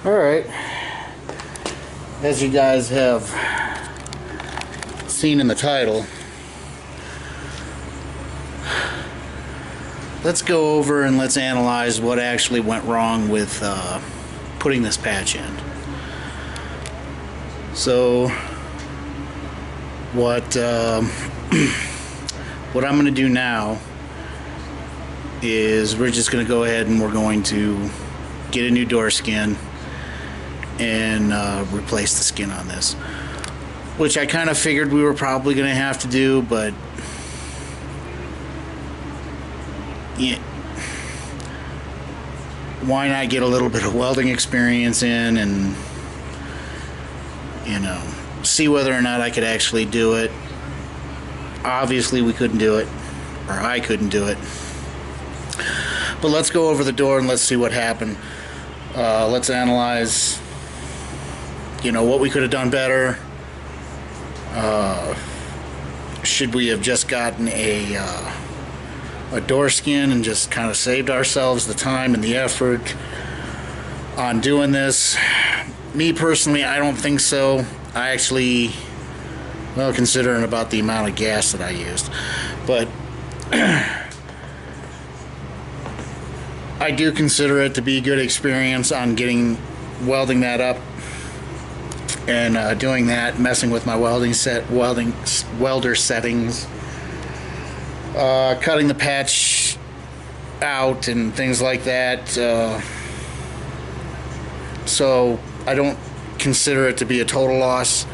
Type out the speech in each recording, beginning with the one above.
Alright, as you guys have seen in the title, let's go over and let's analyze what actually went wrong with putting this patch in. So what what I'm going to do now is we're just going to go ahead and we're going to get a new door skin and replace the skin on this, which I kind of figured we were probably going to have to do, but yeah, why not get a little bit of welding experience in and, you know, see whether or not I could actually do it. Obviously we couldn't do it, or I couldn't do it, but let's go over the door and let's see what happened. Let's analyze, you know, what we could have done better. Should we have just gotten a door skin and just kind of saved ourselves the time and the effort on doing this? Me personally, I don't think so. I actually, well, considering about the amount of gas that I used, but I do consider it to be a good experience on welding that up and doing that, messing with my welder settings, cutting the patch out and things like that. So I don't consider it to be a total loss,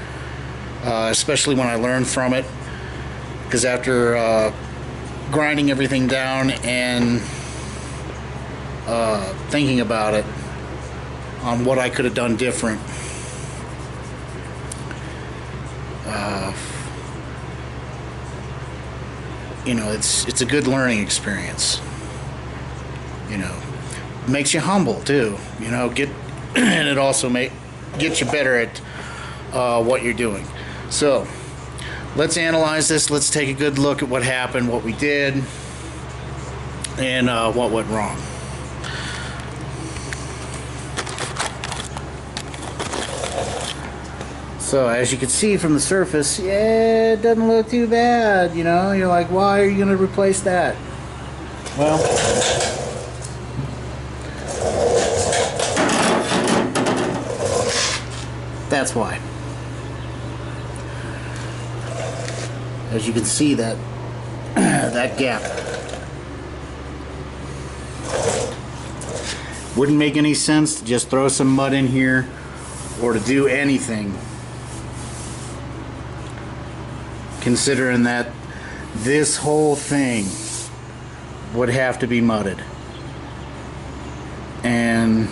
especially when I learned from it, because after grinding everything down and thinking about it on what I could have done different, you know, it's a good learning experience. You know, makes you humble too. You know, and it also gets you better at what you're doing. So let's analyze this. Let's take a good look at what happened, what we did, and what went wrong. So as you can see from the surface, yeah, it doesn't look too bad, you know. You're like, why are you going to replace that? Well, that's why. As you can see, that that gap wouldn't make any sense to just throw some mud in here or to do anything, considering that this whole thing would have to be mudded. And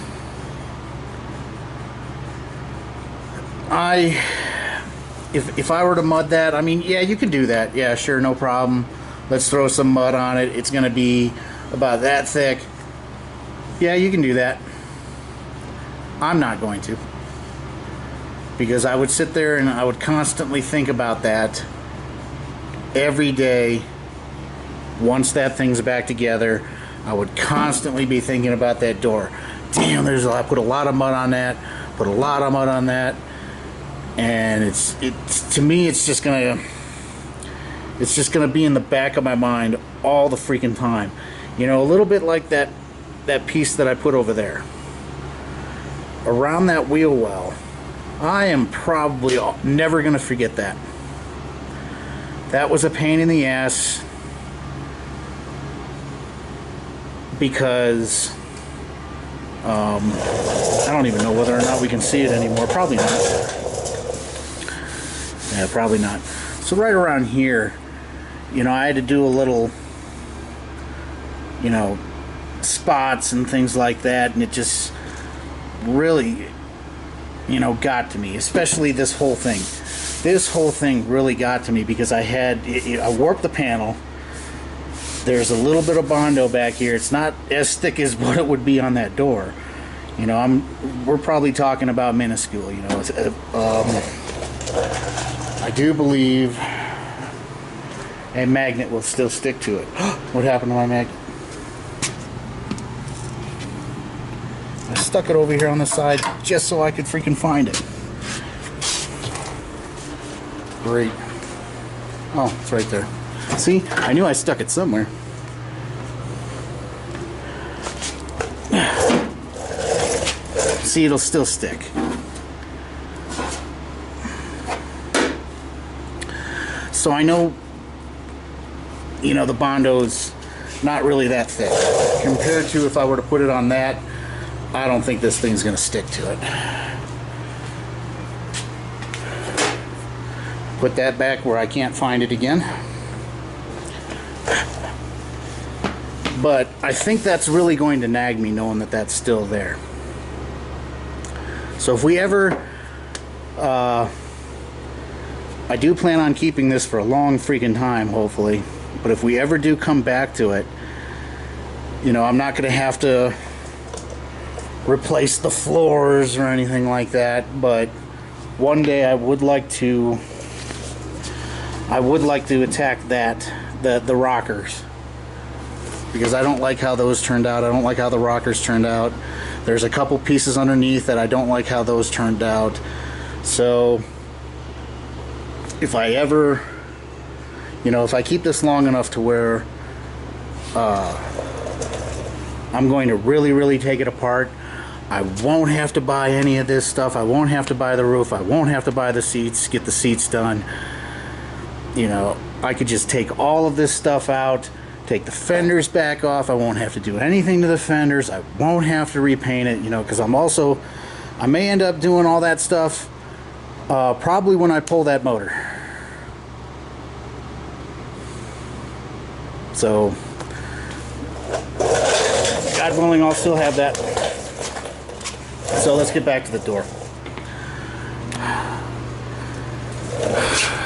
if I were to mud that, I mean, yeah, you can do that. Yeah, sure, no problem. Let's throw some mud on it. It's going to be about that thick. Yeah, you can do that. I'm not going to, because I would sit there and I would constantly think about that every day. Once that thing's back together, I would constantly be thinking about that door. Damn, I put a lot of mud on that, put a lot of mud on that, and it's to me, it's just gonna be in the back of my mind all the freaking time. You know, a little bit like that piece that I put over there around that wheel well. I am probably never gonna forget that. That was a pain in the ass, because I don't even know whether or not we can see it anymore. Probably not. Yeah, probably not. So right around here, you know, I had to do a little, you know, spots and things like that, and it just really, you know, got to me. Especially this whole thing. This whole thing really got to me, because I warped the panel. There's a little bit of Bondo back here. It's not as thick as what it would be on that door. You know, we're probably talking about minuscule. You know, I do believe a magnet will still stick to it. What happened to my magnet? stuck it over here on the side just so I could freaking find it. Great. Oh, it's right there. See, I knew I stuck it somewhere. See, it'll still stick. So I know, you know, the Bondo's not really that thick. Compared to if I were to put it on that, I don't think this thing's going to stick to it. Put that back where I can't find it again. But I think that's really going to nag me knowing that that's still there. So if we ever, I do plan on keeping this for a long freaking time, hopefully. But if we ever do come back to it, you know, I'm not going to have to replace the floors or anything like that. But one day I would like to attack the rockers, because I don't like how those turned out. I don't like how the rockers turned out. There's a couple pieces underneath that I don't like how those turned out. So if I ever, you know, if I keep this long enough to where I'm going to really take it apart, I won't have to buy any of this stuff. I won't have to buy the roof. I won't have to buy the seats, get the seats done. You know, I could just take all of this stuff out, take the fenders back off. I won't have to do anything to the fenders. I won't have to repaint it, you know, because I may end up doing all that stuff probably when I pull that motor. So, God willing, I'll still have that. So let's get back to the door.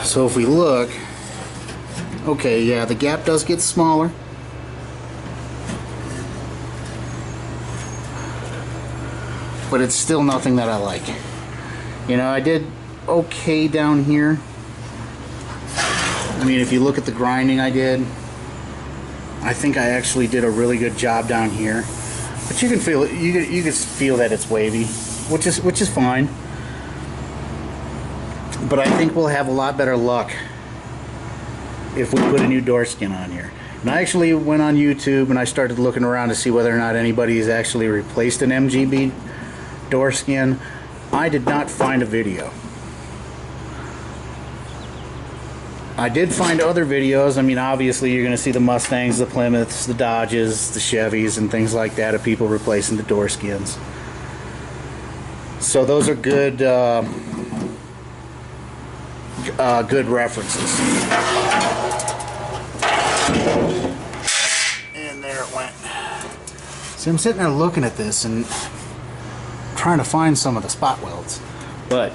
So if we look, okay, yeah, the gap does get smaller. But it's still nothing that I like. You know, I did okay down here. I mean, if you look at the grinding I did, I think I actually did a really good job down here. But you can feel it. You can feel that it's wavy, which is fine. But I think we'll have a lot better luck if we put a new door skin on here. And I actually went on YouTube and I started looking around to see whether or not anybody has actually replaced an MGB door skin. I did not find a video. I did find other videos. I mean, obviously you're going to see the Mustangs, the Plymouths, the Dodges, the Chevys, and things like that of people replacing the door skins. So those are good good references. And there it went. See, I'm sitting there looking at this and trying to find some of the spot welds, but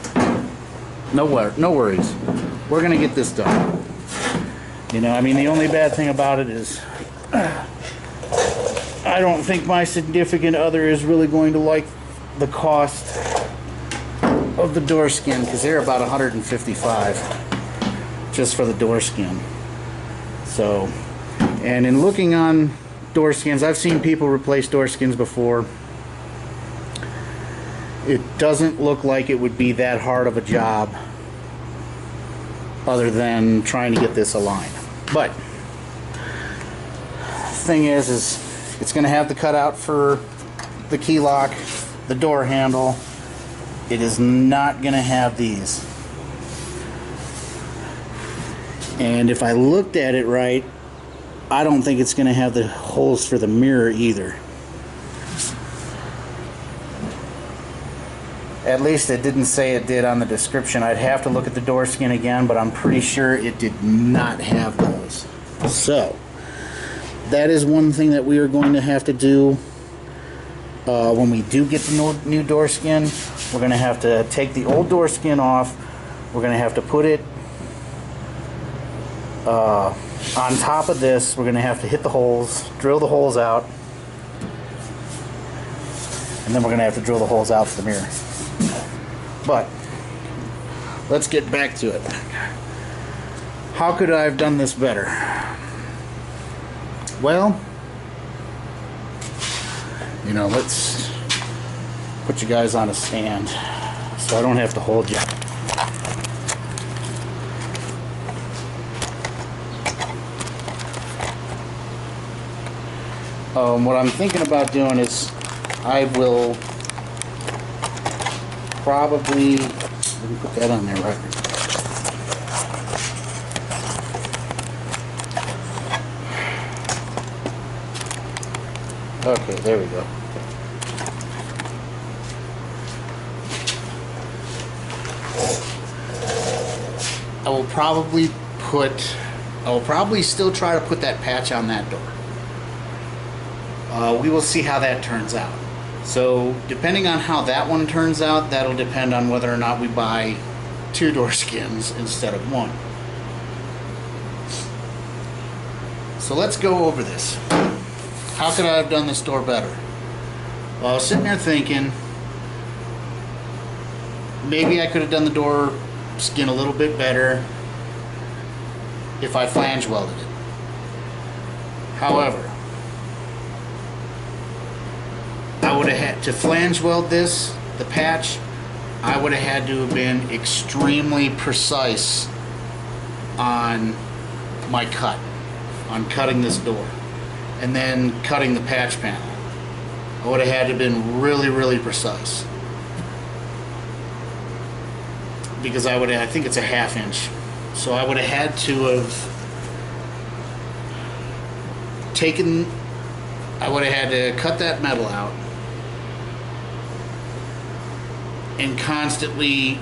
no worries. We're gonna get this done. You know, I mean, the only bad thing about it is I don't think my significant other is really going to like the cost of the door skin, because they're about $155 just for the door skin. So, and in looking on door skins, I've seen people replace door skins before. It doesn't look like it would be that hard of a job other than trying to get this aligned. But the thing is it's going to have the cutout for the key lock, the door handle. It is not going to have these. And if I looked at it right, I don't think it's going to have the holes for the mirror either. At least it didn't say it did on the description. I'd have to look at the door skin again, but I'm pretty sure it did not have those. So that is one thing that we are going to have to do when we do get the new door skin. We're going to have to take the old door skin off. We're going to have to put it on top of this. We're going to have to hit the holes, drill the holes out, and then we're going to have to drill the holes out for the mirror. But let's get back to it. How could I have done this better? Well, you know, let's put you guys on a stand so I don't have to hold you. What I'm thinking about doing is I will probably, let me put that on there right. Okay, there we go. I will probably still try to put that patch on that door. We will see how that turns out. So depending on how that one turns out, that'll depend on whether or not we buy 2 door skins instead of 1. So let's go over this. How could I have done this door better? Well, I was sitting there thinking maybe I could have done the door skin a little bit better if I flange welded it. However, I would have had to flange weld this, the patch. I would have had to have been extremely precise on my cut, on cutting this door, and then cutting the patch panel. I would have had to have been really, really precise, because I think it's a 1/2 inch, so I would have had to have I would have had to cut that metal out and constantly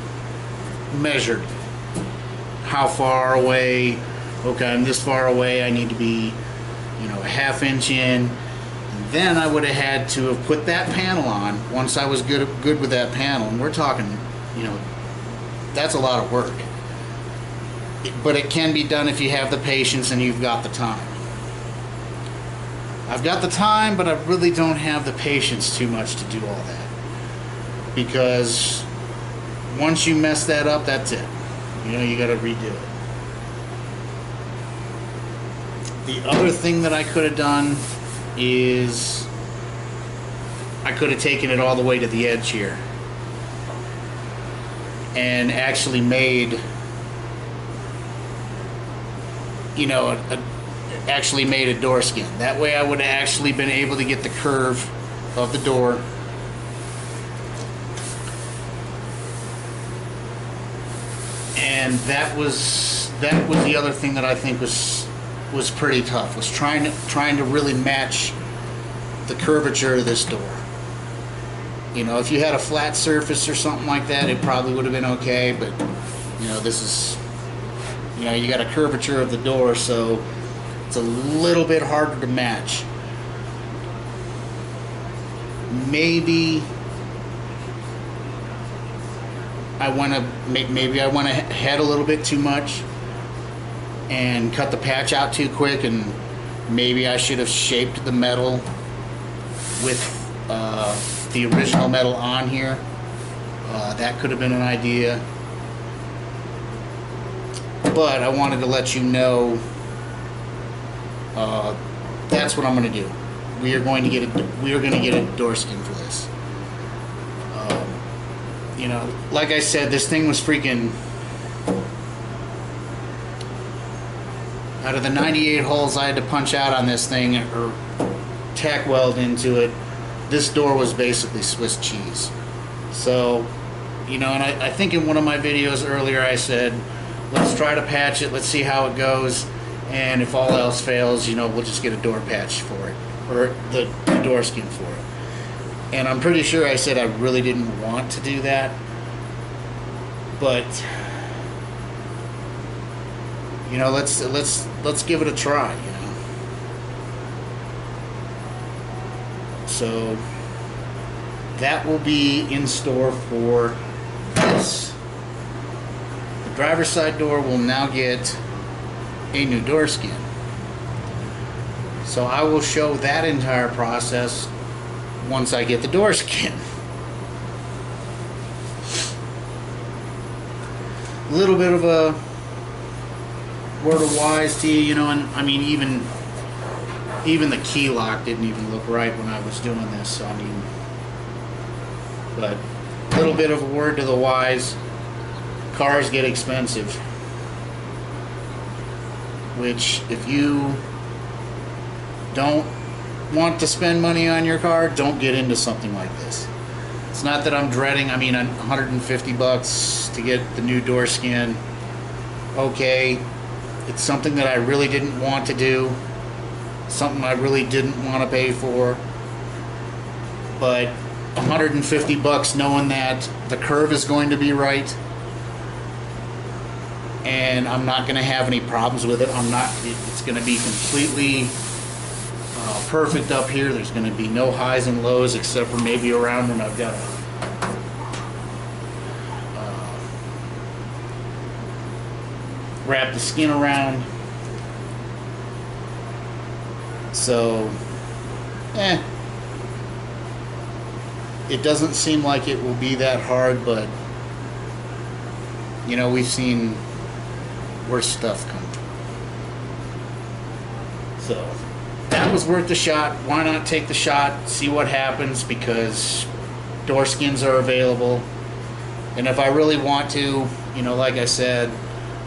measured how far away. Okay, I'm this far away, I need to be, you know, a 1/2 inch in. And then I would have had to have put that panel on once I was good with that panel, and we're talking, you know, that's a lot of work. But it can be done if you have the patience and you've got the time. I've got the time, but I really don't have the patience too much to do all that. Because once you mess that up, that's it. You know, you got to redo it. The other thing that I could have done is I could have taken it all the way to the edge here and actually made, you know, actually made a door skin. That way I would have actually been able to get the curve of the door. And that was the other thing that I think was pretty tough, was trying to really match the curvature of this door. You know, if you had a flat surface or something like that, it probably would have been okay, but you know, this is, you know, you got a curvature of the door, so it's a little bit harder to match. Maybe I went ahead a little bit too much and cut the patch out too quick, and maybe I should have shaped the metal with the original metal on here. That could have been an idea. But I wanted to let you know that's what I'm going to do. We are going to get a door skin for this. You know, like I said, this thing was freaking, out of the 98 holes I had to punch out on this thing or tack weld into it, this door was basically Swiss cheese. So, you know, and I think in one of my videos earlier I said, let's try to patch it, let's see how it goes, and if all else fails, you know, we'll just get a door patch for it, or the door skin for it. And I'm pretty sure I said I really didn't want to do that, but you know, let's give it a try, you know. So that will be in store for this. The driver's side door will now get a new door skin. So I will show that entire process once I get the door skin. A little bit of a word of wise to you, you know, and I mean, even the key lock didn't even look right when I was doing this. So I mean, But a little bit of a word to the wise, cars get expensive. Which, if you don't want to spend money on your car, don't get into something like this. It's not that I'm dreading, I mean, $150 to get the new door skin. Okay, it's something that I really didn't want to do, something I really didn't want to pay for, but $150 knowing that the curve is going to be right and I'm not going to have any problems with it. It's going to be completely perfect up here. There's going to be no highs and lows except for maybe around when I've got to wrap the skin around. So, it doesn't seem like it will be that hard, but you know, we've seen worse stuff come. So that was worth the shot. Why not take the shot, see what happens, because door skins are available. And if I really want to, you know, like I said,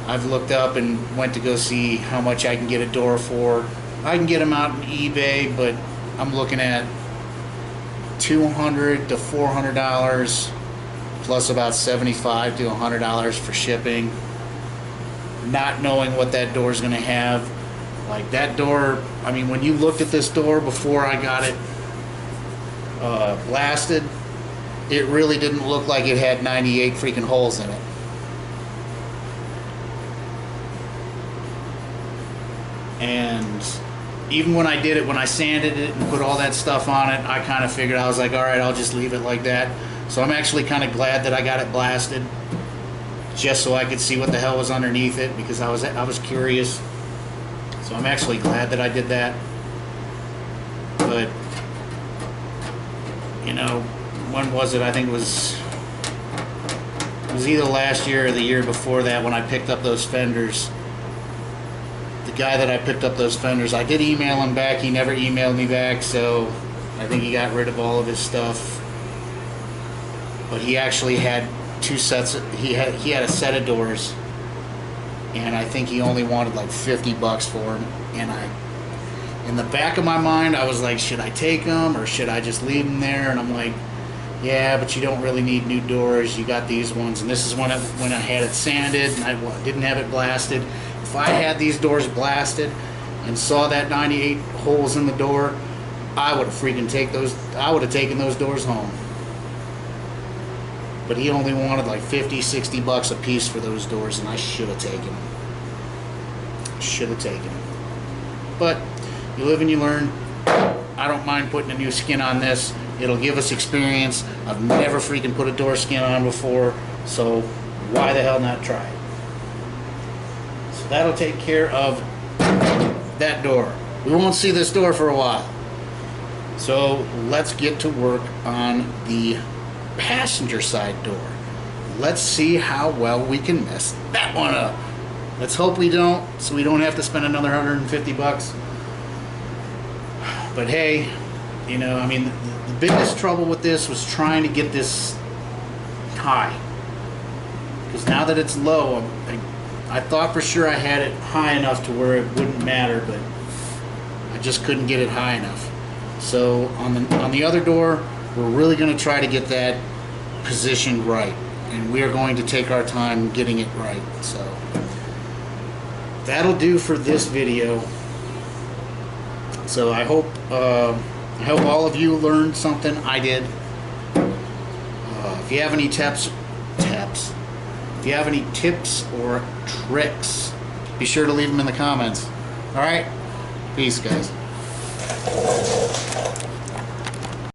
I've looked up and went to go see how much I can get a door for. I can get them out on eBay, but I'm looking at $200 to $400 plus about $75 to $100 for shipping. Not knowing what that door is going to have. Like that door, I mean, when you looked at this door before I got it blasted, it really didn't look like it had 98 freaking holes in it. And even when I did it, when I sanded it and put all that stuff on it, I kind of figured, I was like, all right, I'll just leave it like that. So I'm actually kind of glad that I got it blasted, just so I could see what the hell was underneath it, because I was curious. So I'm actually glad that I did that. But you know, when was it? I think it was either last year or the year before that when I picked up those fenders. The guy that I picked up those fenders, I did email him back. He never emailed me back, so I think he got rid of all of his stuff. But he actually had two sets. He had a set of doors, and I think he only wanted like $50 for them. And in the back of my mind, I was like, should I take them or should I just leave them there? And I'm like, yeah, but you don't really need new doors. You got these ones, and this is when I had it sanded and I didn't have it blasted. If I had these doors blasted and saw that 98 holes in the door, I would have freaking taken those doors home. But he only wanted like $50-$60 a piece for those doors, and I should have taken them. Should have taken them. But you live and you learn. I don't mind putting a new skin on this. It'll give us experience. I've never freaking put a door skin on before, so why the hell not try it? So that'll take care of that door. We won't see this door for a while. So let's get to work on the passenger side door. Let's see how well we can mess that one up. Let's hope we don't, so we don't have to spend another $150. But hey, you know, I mean, the biggest trouble with this was trying to get this high. Because now that it's low, I thought for sure I had it high enough to where it wouldn't matter, but I just couldn't get it high enough. So on the other door, we're really going to try to get that positioned right, and we are going to take our time getting it right. So that'll do for this video. So I hope all of you learned something. I did. If you have any tips, if you have any tips or tricks, be sure to leave them in the comments. All right, peace, guys.